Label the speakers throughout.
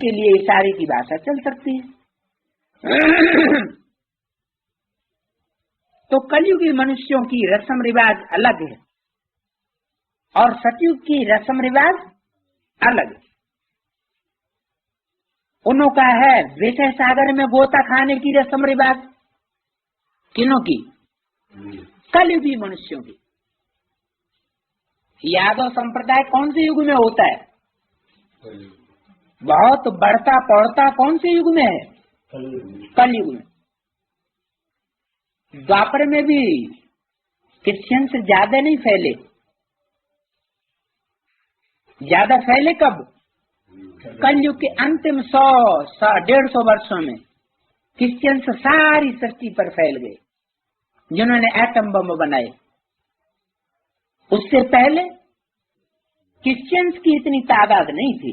Speaker 1: के लिए इशारे की भाषा चल सकती है। तो कलयुगी मनुष्यों की रस्म रिवाज अलग है और सतयुग की रस्म रिवाज अलग है। उनका है विषय सागर में गोता खाने की रस्म रिवाज। किनों की? कलयुगी मनुष्यों की। यादव संप्रदाय कौन से युग में होता है? बहुत बढ़ता पड़ता कौन से युग में है? कलयुग में। द्वापर में भी क्रिश्चियन से ज्यादा नहीं फैले। ज्यादा फैले कब? कलयुग के अंतिम 100-150 वर्षों में क्रिश्चियन से सारी सृष्टि पर फैल गए, जिन्होंने एटम बम बनाए। उससे पहले क्रिश्चियंस की इतनी तादाद नहीं थी।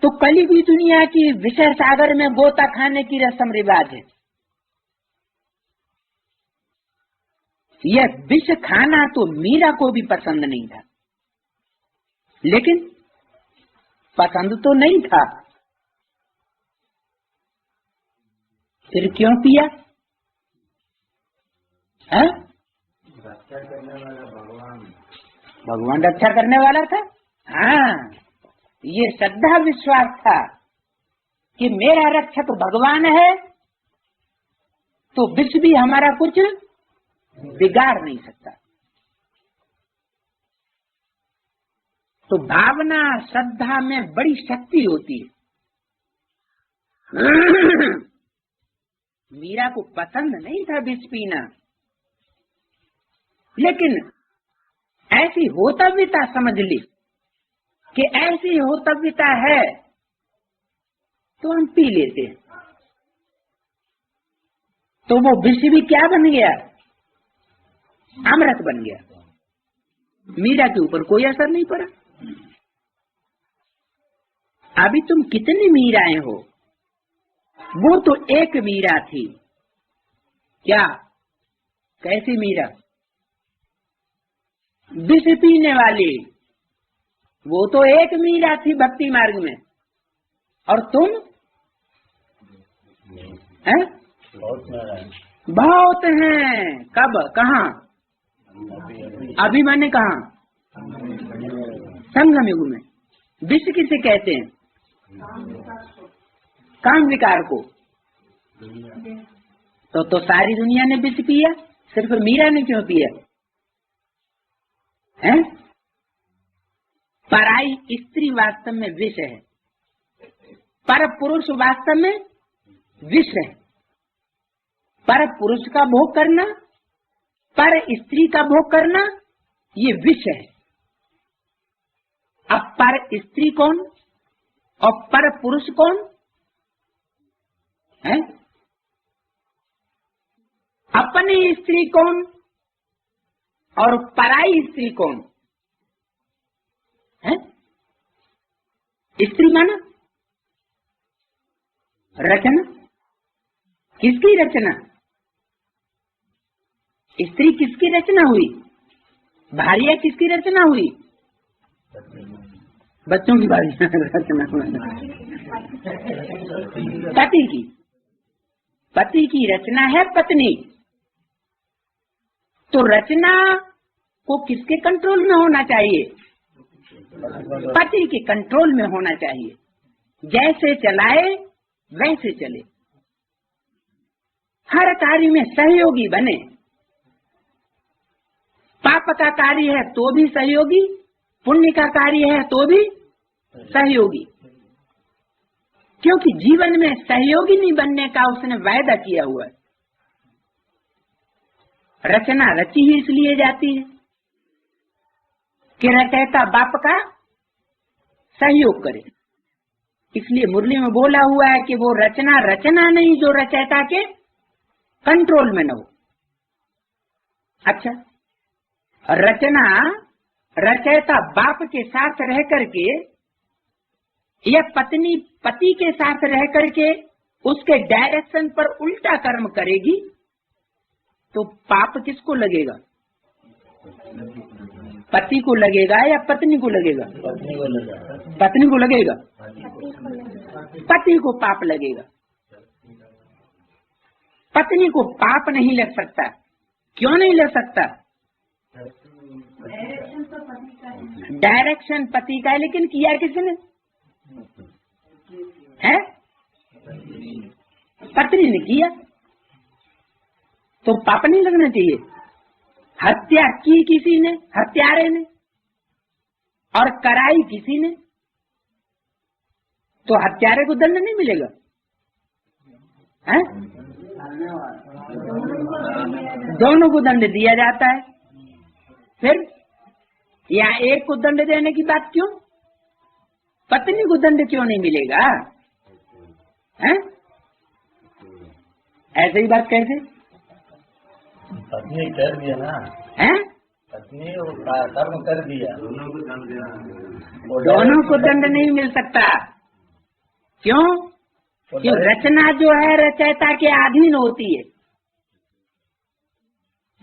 Speaker 1: तो कलयुगी दुनिया की विषय सागर में गोता खाने की रस्म रिवाज है। यह विष खाना तो मीरा को भी पसंद नहीं था, लेकिन पसंद तो नहीं था, फिर क्यों पिया? है? भगवान रक्षा करने वाला था। हाँ, ये श्रद्धा विश्वास था कि मेरा रक्षक भगवान है, तो विष भी हमारा कुछ बिगाड़ नहीं सकता। तो भावना श्रद्धा में बड़ी शक्ति होती है। मीरा को पसंद नहीं था विष पीना, लेकिन ऐसी होतव्यता समझ ली कि ऐसी होतव्यता है तो हम पी लेते हैं। तो वो विष भी क्या बन गया? अमृत बन गया। मीरा के ऊपर कोई असर नहीं पड़ा। अभी तुम कितनी मीराएं हो? वो तो एक मीरा थी। क्या? कैसी मीरा? विष पीने वाली। वो तो एक मीरा थी भक्ति मार्ग में, और तुम हैं? बहुत हैं। कब? कहाँ? अभी मैंने कहा संगम युग में। विष किसे कहते हैं? काम विकार को। तो सारी दुनिया ने विष पिया, सिर्फ मीरा ने क्यों पिया? है? पराई स्त्री वास्तव में विष है, पर पुरुष वास्तव में विष है। पर पुरुष का भोग करना, पर स्त्री का भोग करना, ये विष है। अब पर स्त्री कौन और पर पुरुष कौन है? अपनी स्त्री कौन और पराई स्त्री कौन है? स्त्री माना रचना। किसकी रचना? स्त्री किसकी रचना हुई? भार्या किसकी रचना हुई? बच्चों की भार्या रचना हुई। पति की। पति की रचना है पत्नी। तो रचना को किसके कंट्रोल में होना चाहिए? पति के कंट्रोल में होना चाहिए। जैसे चलाए वैसे चले, हर कार्य में सहयोगी बने। पाप का कार्य है तो भी सहयोगी, पुण्य का कार्य है तो भी सहयोगी, क्योंकि जीवन में सहयोगी नहीं बनने का उसने वायदा किया हुआ है। रचना रची ही इसलिए जाती है कि रचयिता बाप का सहयोग करे। इसलिए मुरली में बोला हुआ है कि वो रचना रचना नहीं जो रचयिता के कंट्रोल में न हो। अच्छा, रचना रचयिता बाप के साथ रह करके या पत्नी पति के साथ रह करके उसके डायरेक्शन पर उल्टा कर्म करेगी तो पाप किसको लगेगा? पति को लगेगा या पत्नी को लगेगा?
Speaker 2: पत्नी को लगा।
Speaker 1: पत्नी को लगेगा, पति को पाप लगेगा। पत्नी को पाप नहीं लग सकता। क्यों नहीं लग सकता? डायरेक्शन पति का है, लेकिन किया किसने है? पत्नी ने किया, तो पाप नहीं लगना चाहिए। हत्या की किसी ने, हत्यारे ने, और कराई किसी ने, तो हत्यारे को दंड नहीं मिलेगा है? दोनों को दंड दिया जाता है। फिर यहाँ एक को दंड देने की बात क्यों? पत्नी को दंड क्यों नहीं मिलेगा है? ऐसे ही बात कैसे?
Speaker 2: पत्नी कर दिया ना
Speaker 1: है?
Speaker 2: पत्नी कर्म कर दिया,
Speaker 1: दोनों को दंड नहीं मिल सकता। क्यों? क्यों? रचना जो है रचयिता के अधीन होती है।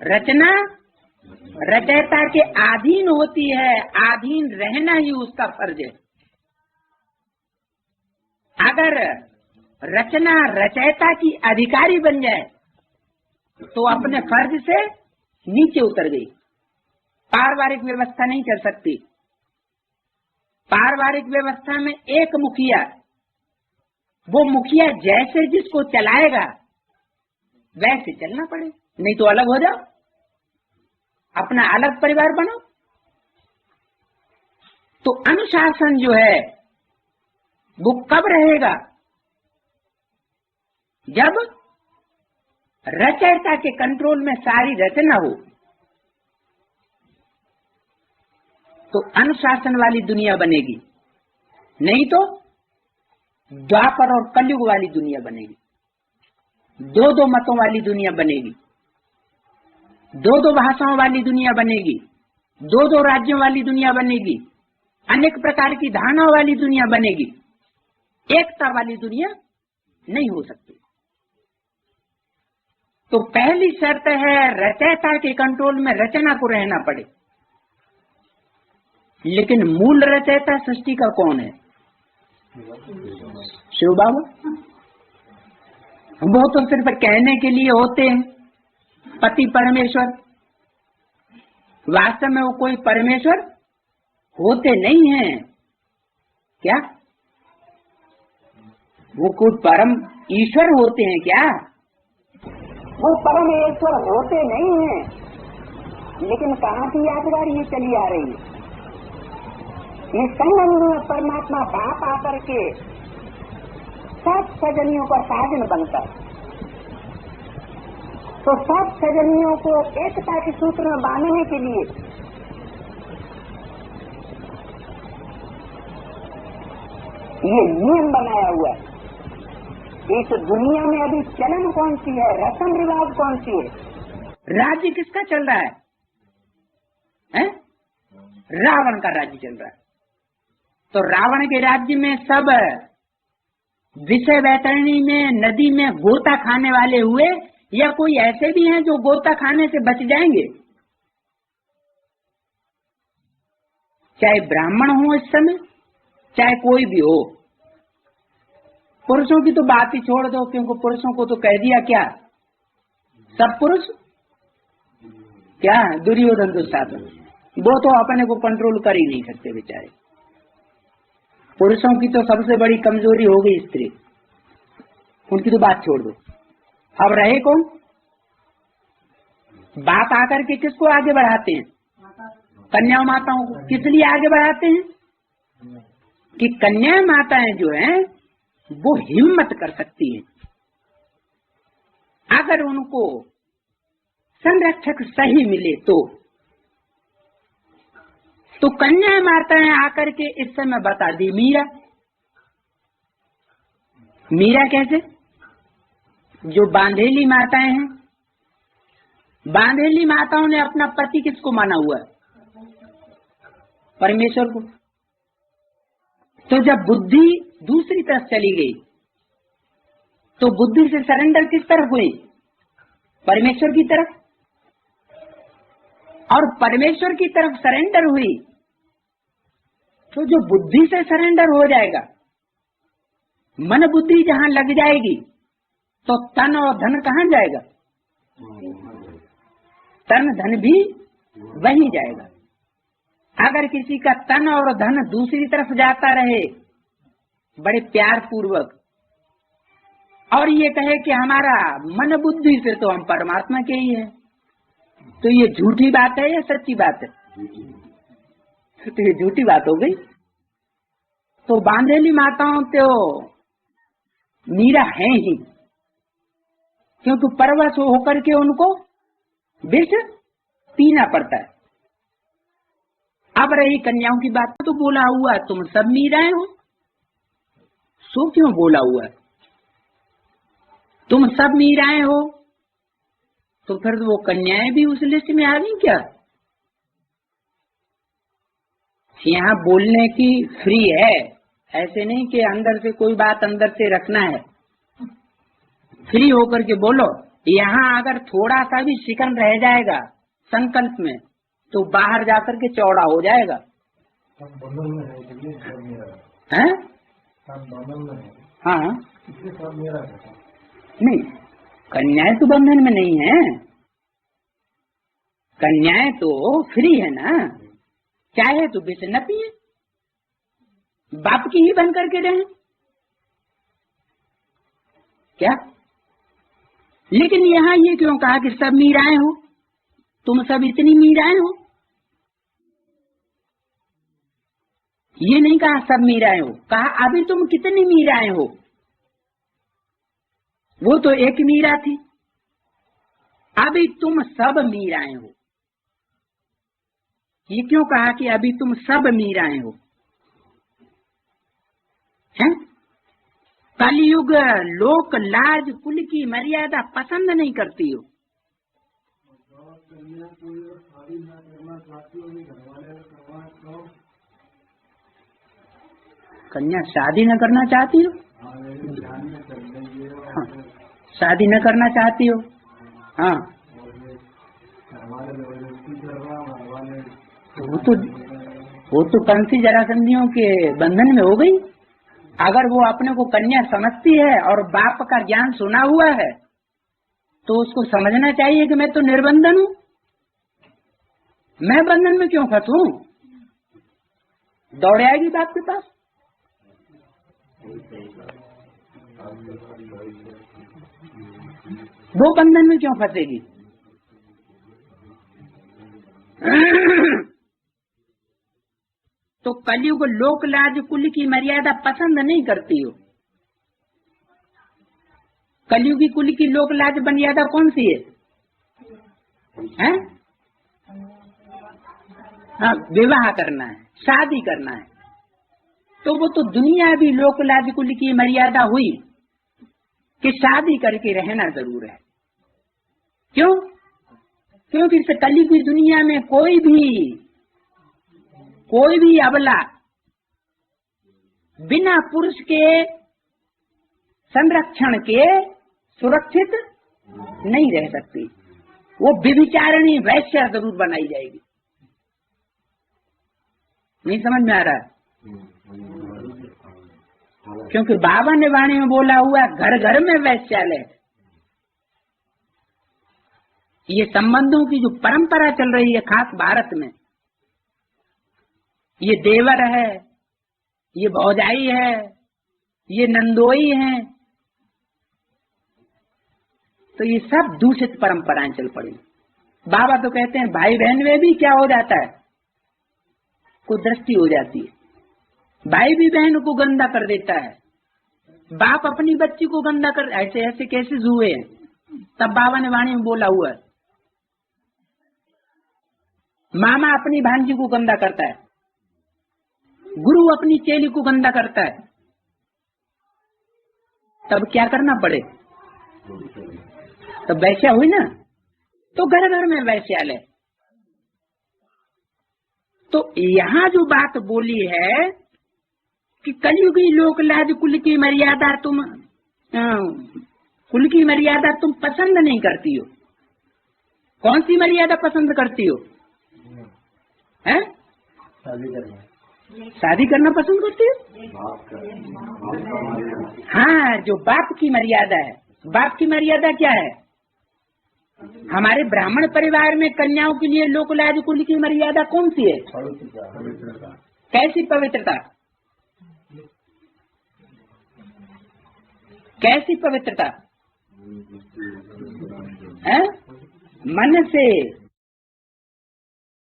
Speaker 1: रचना रचयिता के अधीन होती है, अधीन रहना ही उसका फर्ज है। अगर रचना रचयिता की अधिकारी बन जाए तो अपने फर्ज से नीचे उतर गई। पारिवारिक व्यवस्था नहीं चल सकती। पारिवारिक व्यवस्था में एक मुखिया, वो मुखिया जैसे जिसको चलाएगा वैसे चलना पड़े, नहीं तो अलग हो जाओ, अपना अलग परिवार बनाओ। तो अनुशासन जो है वो कब रहेगा? जब रचयिता के कंट्रोल में सारी रचना हो, तो अनुशासन वाली दुनिया बनेगी। नहीं तो द्वापर और कलयुग वाली दुनिया बनेगी। दो दो मतों वाली दुनिया बनेगी, दो दो भाषाओं वाली दुनिया बनेगी, दो दो राज्यों वाली दुनिया बनेगी, अनेक प्रकार की धारणाओं वाली दुनिया बनेगी। एकता वाली दुनिया नहीं हो सकती। तो पहली शर्त है रचयिता के कंट्रोल में रचना को रहना पड़े। लेकिन मूल रचयिता सृष्टि का कौन है? शिव बाबा। वो तो सिर्फ कहने के लिए होते हैं पति परमेश्वर, वास्तव में वो कोई परमेश्वर होते नहीं हैं। क्या वो कोई परम ईश्वर होते हैं क्या? वो परमेश्वर होते नहीं हैं। लेकिन कहाँ की यादगार ये चली आ रही है? ये संगम में परमात्मा बाप आकर के सब सजनियों का साधन बनता है। तो सब सजनियों को एकता के सूत्र में बांधने के लिए ये नियम बनाया हुआ है। इस दुनिया में अभी चलन कौन सी है, रस्म रिवाज कौन सी है? राज्य किसका चल रहा है? रावण का राज्य चल रहा है। तो रावण के राज्य में सब विषय वैतरणी में, नदी में गोता खाने वाले हुए, या कोई ऐसे भी हैं जो गोता खाने से बच जाएंगे? चाहे ब्राह्मण हो इस समय, चाहे कोई भी हो। पुरुषों की तो बात ही छोड़ दो, क्योंकि पुरुषों को तो कह दिया क्या, सब पुरुष क्या दुर्योधन दुशासन, वो तो अपने को कंट्रोल कर ही नहीं सकते बेचारे। पुरुषों की तो सबसे बड़ी कमजोरी हो गई स्त्री, उनकी तो बात छोड़ दो। अब रहे कौन? बात आकर के किसको आगे बढ़ाते हैं? कन्या माताओं को। किस लिए आगे बढ़ाते हैं? कि कन्या माताएं जो हैं वो हिम्मत कर सकती हैं। अगर उनको संरक्षक सही मिले तो कन्या माताएं आकर के इस समय बता दी मीरा कैसे? जो बांधेली माताएं हैं, बांधेली माताओं ने अपना पति किसको माना हुआ है? परमेश्वर को। तो जब बुद्धि दूसरी तरफ चली गई तो बुद्धि से सरेंडर किस तरफ हुई? परमेश्वर की तरफ। और परमेश्वर की तरफ सरेंडर हुई तो जो बुद्धि से सरेंडर हो जाएगा, मन बुद्धि जहाँ लग जाएगी तो तन और धन कहाँ जाएगा? तन धन भी वहीं जाएगा। अगर किसी का तन और धन दूसरी तरफ जाता रहे बड़े प्यार पूर्वक और ये कहे कि हमारा मन बुद्धि से तो हम परमात्मा के ही है, तो ये झूठी बात है या सच्ची बात है? तो ये झूठी बात हो गई। तो बांधेली माताओं तो मीरा है ही, क्योंकि परवश होकर के उनको विष पीना पड़ता है। अब रही कन्याओं की बात, तो बोला हुआ तुम सब मीराएं हो, सो क्यों बोला हुआ है? तुम सब मीराएं हो तो फिर वो कन्याएं भी उस लिस्ट में आ गई क्या? यहाँ बोलने की फ्री है, ऐसे नहीं कि अंदर से कोई बात अंदर से रखना है, फ्री होकर के बोलो। यहाँ अगर थोड़ा सा भी शिकन रह जाएगा संकल्प में तो बाहर जाकर के चौड़ा हो जाएगा। हैं? हाँ, नहीं, कन्याएं तो बंधन में नहीं है, कन्याएं तो फ्री है ना, चाहे तो विष न पिए, बाप की ही बन करके रहे क्या? लेकिन यहाँ ये क्यों कहा कि सब मीराएं हो, तुम सब इतनी मीराएं हो? ये नहीं कहा सब मीराएं हो, कहा अभी तुम कितनी मीराएं हो। वो तो एक मीरा थी, अभी तुम सब मीराएं हो। ये क्यों कहा कि अभी तुम सब मीराएं हो? हैं? कलयुग लोक लाज कुल की मर्यादा पसंद नहीं करती हो। कन्या शादी न करना चाहती हो? हाँ, शादी न करना चाहती हो? हाँ, वो तो कंसी जरासंधियों के बंधन में हो गई। अगर वो अपने को कन्या समझती है और बाप का ज्ञान सुना हुआ है तो उसको समझना चाहिए कि मैं तो निर्बंधन हूँ, मैं बंधन में क्यों फंसूं? दौड़ आएगी बाप के पास। वो बंधन में क्यों फंसेगी? तो कलयुग लोक लाज कुल की मर्यादा पसंद नहीं करती हो। कलयुगी कुल की लोक लाज मर्यादा कौन सी है? हैं? हाँ, विवाह करना है, शादी करना है। तो वो तो दुनिया भी लोक लाज कुल की मर्यादा हुई कि शादी करके रहना जरूर है। क्यों? क्योंकि इस कलयुगी दुनिया में कोई भी अबला बिना पुरुष के संरक्षण के सुरक्षित नहीं रह सकती। वो व्यभिचारिणी वैश्या जरूर बनाई जाएगी। नहीं समझ में आ रहा है? क्योंकि बाबा ने वाणी में बोला हुआ घर घर में वैश्यालय। ये संबंधों की जो परंपरा चल रही है खास भारत में, ये देवर है, ये भौजाई है, ये नंदोई है, तो ये सब दूषित परंपराएं चल पड़ी। बाबा तो कहते हैं भाई बहन में भी क्या हो जाता है, कुछ दृष्टि हो जाती है, भाई भी बहन को गंदा कर देता है, बाप अपनी बच्ची को गंदा कर, ऐसे ऐसे केसेस हुए हैं। तब बाबा ने वाणी में बोला हुआ है, मामा अपनी भांजी को गंदा करता है, गुरु अपनी चेली को गंदा करता है, तब क्या करना पड़े? तब वैश्या हुई ना। तो घर घर में वैश्यालय। तो यहाँ जो बात बोली है कि कलयुगी लोक लाज कुल की मर्यादा तुम पसंद नहीं करती हो। कौन सी मर्यादा पसंद करती हो? हैं?
Speaker 2: शादी करना।
Speaker 1: शादी करना पसंद करती है? हाँ, जो बाप की मर्यादा है। बाप की मर्यादा क्या है? हमारे ब्राह्मण परिवार में कन्याओं के लिए लोकलाज कुल की मर्यादा कौन सी है?
Speaker 2: पवित्रता।
Speaker 1: कैसी पवित्रता? कैसी पवित्रता? मन से